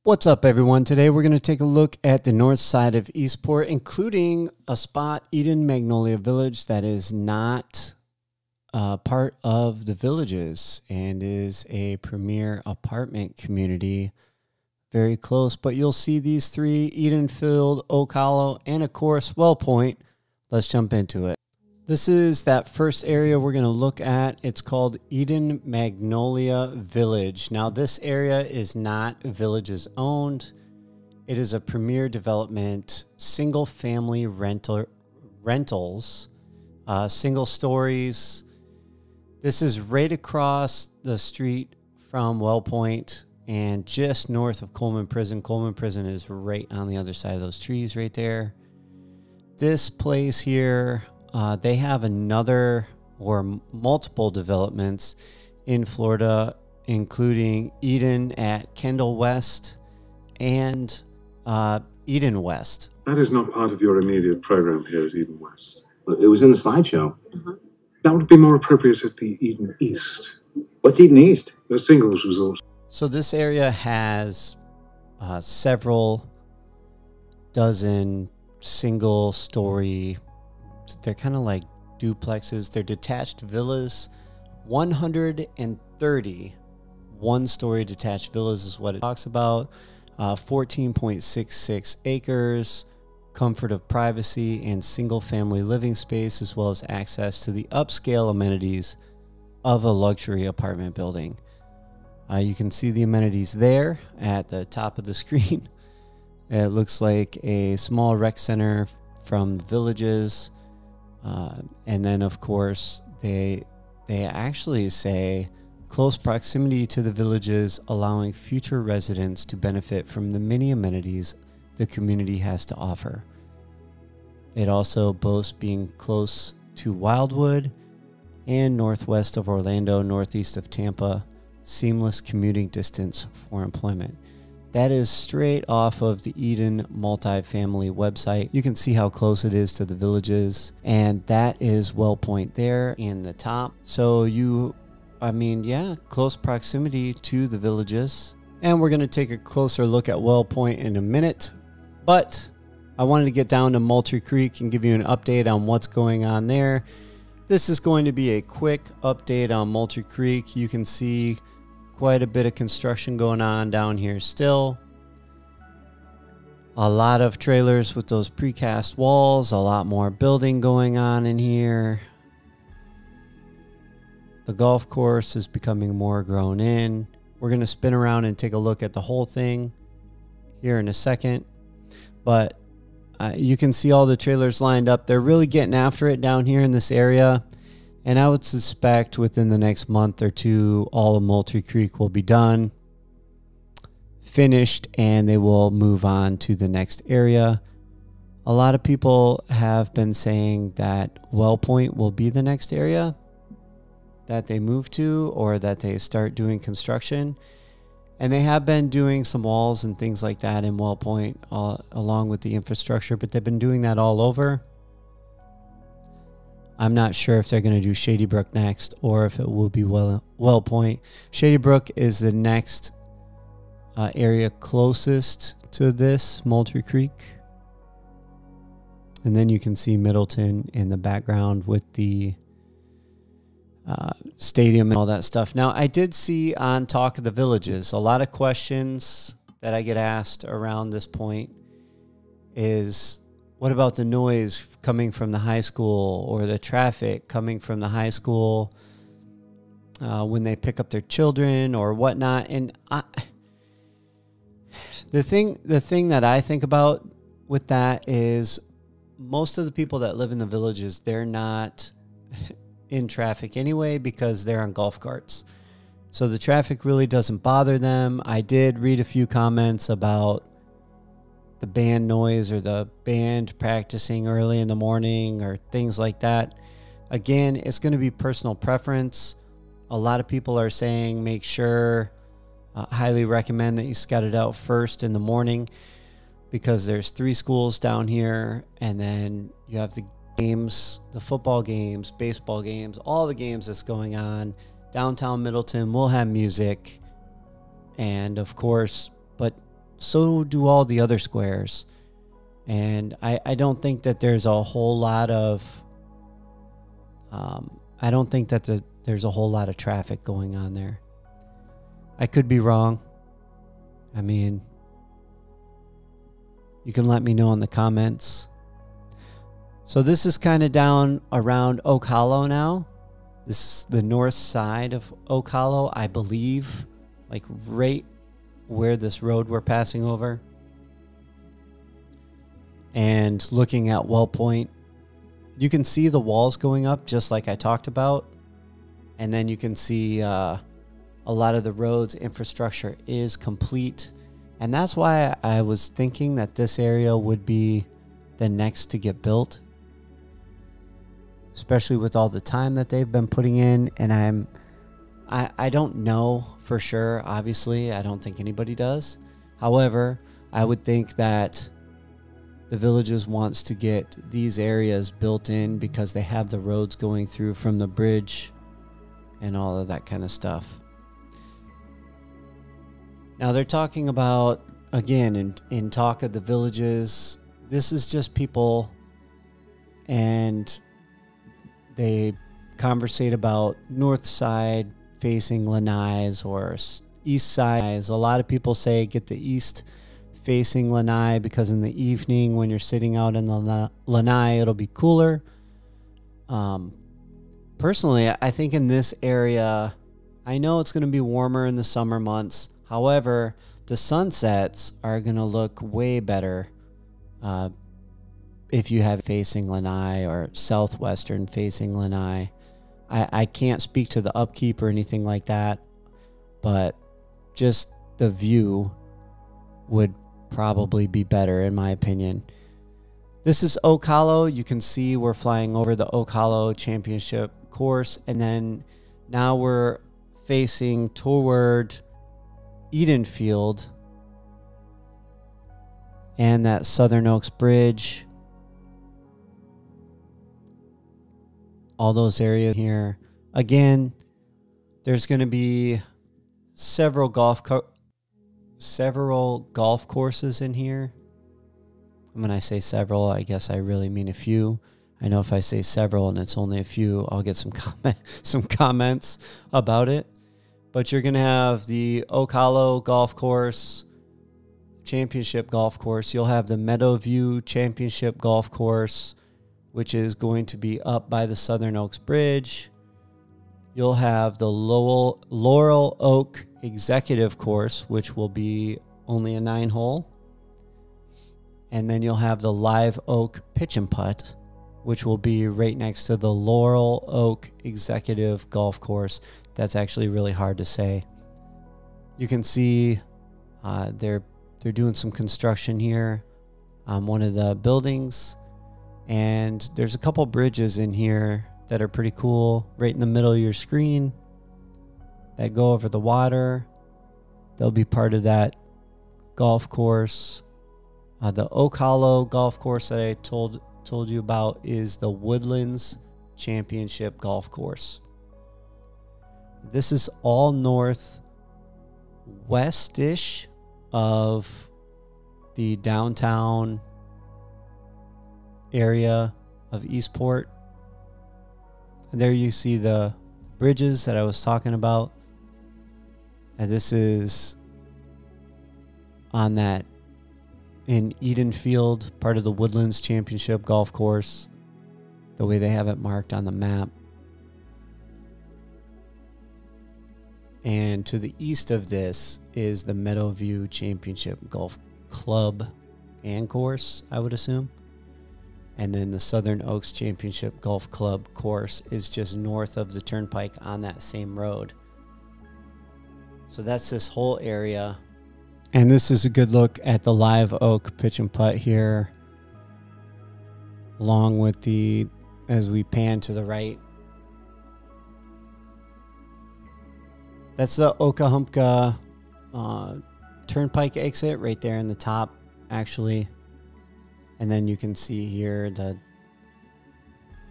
What's up, everyone? Today we're going to take a look at the north side of Eastport, including a spot, Eden Magnolia Village, that is not part of the Villages and is a premier apartment community very close. But you'll see these three, Edenfield, Oak Hollow, and of course, Wellpoint. Let's jump into it. This is that first area we're going to look at. It's called Eden Magnolia Village. Now, this area is not Villages owned. It is a premier development, single-family rentals, single stories. This is right across the street from Wellpoint and just north of Coleman Prison. Coleman Prison is right on the other side of those trees right there. This place here, they have another or multiple developments in Florida, including Eden at Kendall West and Eden West. That is not part of your immediate program here at Eden West. It was in the slideshow. That would be more appropriate at the Eden East. What's Eden East? The singles resort. So this area has several dozen single-story. They're kind of like duplexes. They're detached villas. 130 one-story detached villas is what it talks about. 14.66 acres, comfort of privacy and single-family living space, as well as access to the upscale amenities of a luxury apartment building. You can see the amenities there at the top of the screen. It looks like a small rec center from the Villages. And then, of course, they actually say close proximity to the Villages, allowing future residents to benefit from the many amenities the community has to offer. It also boasts being close to Wildwood and northwest of Orlando, northeast of Tampa, seamless commuting distance for employment. That is straight off of the Eden multifamily website. You can see how close it is to the Villages, and that is Wellpoint there in the top. So close proximity to the Villages. And we're going to take a closer look at Wellpoint in a minute, but I wanted to get down to Moultrie Creek and give you an update on what's going on there. This is going to be a quick update on Moultrie Creek. You can see quite a bit of construction going on down here still. A lot of trailers with those precast walls, a lot more building going on in here. The golf course is becoming more grown in. We're going to spin around and take a look at the whole thing here in a second. But you can see all the trailers lined up. They're really getting after it down here in this area. And I would suspect within the next month or two, all of Moultrie Creek will be done, finished, and they will move on to the next area. A lot of people have been saying that Wellpoint will be the next area that they move to, or that they start doing construction. And they have been doing some walls and things like that in Wellpoint along with the infrastructure, but they've been doing that all over. I'm not sure if they're going to do Shady Brook next or if it will be Wellpoint. Shady Brook is the next area closest to this, Moultrie Creek. And then you can see Middleton in the background with the stadium and all that stuff. Now, I did see on Talk of the Villages, a lot of questions that I get asked around this point is, what about the noise coming from the high school or the traffic coming from the high school when they pick up their children or whatnot? And the thing that I think about with that is most of the people that live in the Villages, they're not in traffic anyway because they're on golf carts. So the traffic really doesn't bother them. I did read a few comments about the band noise or the band practicing early in the morning or things like that. Again, it's going to be personal preference. A lot of people are saying make sure, highly recommend that you scout it out first in the morning, because there's 3 schools down here, and then you have the games, the football games, baseball games, all the games that's going on. Downtown Middleton will have music, and of course, but so do all the other squares. And I don't think that there's a whole lot of there's a whole lot of traffic going on there. I could be wrong. I mean, you can let me know in the comments. So this is kind of down around Oak Hollow now. This is the north side of Oak Hollow, I believe, like right where this road we're passing over. And looking at Well Point, you can see the walls going up just like I talked about. And then you can see a lot of the roads infrastructure is complete. And that's why I was thinking that this area would be the next to get built, especially with all the time that they've been putting in. And I don't know for sure. Obviously, I don't think anybody does. However, I would think that the Villages wants to get these areas built in because they have the roads going through from the bridge and all of that kind of stuff. Now they're talking about, again, in talk of the Villages, this is just people, and they conversate about north side facing Lanai's or east side. A lot of people say get the east facing Lanai because in the evening when you're sitting out in the Lanai, it'll be cooler. Personally, I think in this area, I know it's going to be warmer in the summer months. However, the sunsets are going to look way better if you have facing Lanai or southwestern facing Lanai. I can't speak to the upkeep or anything like that, but just the view would probably be better in my opinion. This is Oak Hollow. You can see we're flying over the Oak Hollow Championship course, and then now we're facing toward Edenfield and that Southern Oaks Bridge. All those areas here. Again, there's going to be several golf courses in here. When I say several, I guess I really mean a few. I know if I say several and it's only a few, I'll get some comments about it. But you're going to have the Oak Hollow Golf Course, Championship Golf Course. You'll have the Meadowview Championship Golf Course, which is going to be up by the Southern Oaks Bridge. You'll have the Laurel Oak Executive Course, which will be only a 9-hole. And then you'll have the Live Oak Pitch and Putt, which will be right next to the Laurel Oak Executive Golf Course. That's actually really hard to say. You can see they're doing some construction here on one of the buildings. And there's a couple bridges in here that are pretty cool right in the middle of your screen that go over the water. They'll be part of that golf course. The Oak Hollow golf course that I told you about is the Woodlands Championship Golf Course. This is all northwest-ish of the downtown area of Eastport. And there you see the bridges that I was talking about. And this is on that in Edenfield, part of the Woodlands Championship Golf Course, the way they have it marked on the map. And to the east of this is the Meadowview Championship Golf Club and Course, I would assume. And then the Southern Oaks Championship Golf Club course is just north of the Turnpike on that same road. So that's this whole area. And this is a good look at the Live Oak Pitch and Putt here, along with the, as we pan to the right. That's the Okahumpka Turnpike exit right there in the top, actually. And then you can see here the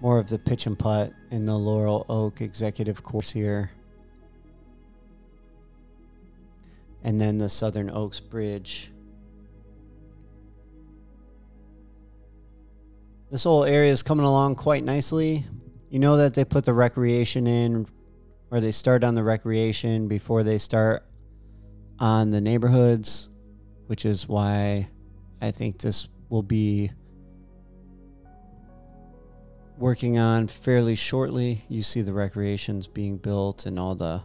more of the pitch and putt in the Laurel Oak Executive Course here. And then the Southern Oaks Bridge This whole area is coming along quite nicely. You know that they put the recreation in, or they start on the recreation before they start on the neighborhoods, which is why I think this will be working on fairly shortly. You see the recreations being built and all the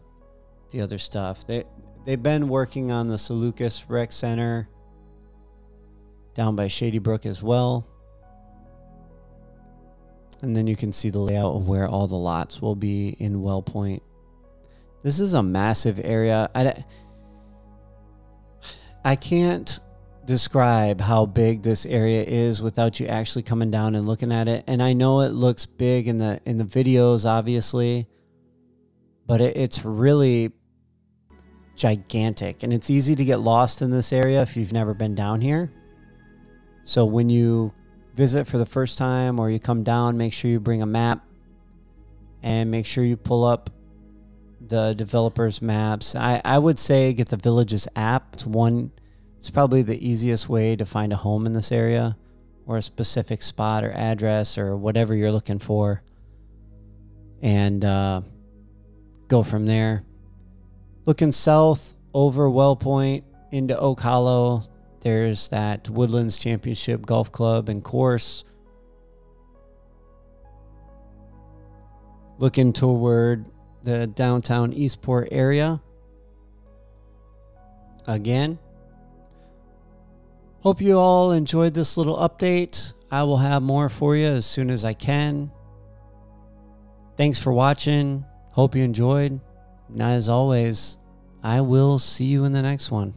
other stuff. They've been working on the Seleucus Rec Center down by Shady Brook as well. And then you can see the layout of where all the lots will be in Well Point. This is a massive area. I can't describe how big this area is without you actually coming down and looking at it. And I know it looks big in the videos, obviously, but it's really gigantic, and it's easy to get lost in this area if you've never been down here. So when you visit for the first time or you come down, make sure you bring a map and make sure you pull up the developers' maps. I would say get the Villages app. It's probably the easiest way to find a home in this area, or a specific spot or address or whatever you're looking for, and go from there. Looking south over Well Point into Oak Hollow, there's that Woodlands Championship Golf Club and course. Looking toward the downtown Eastport area. Again, hope you all enjoyed this little update. I will have more for you as soon as I can. Thanks for watching. Hope you enjoyed. And as always, I will see you in the next one.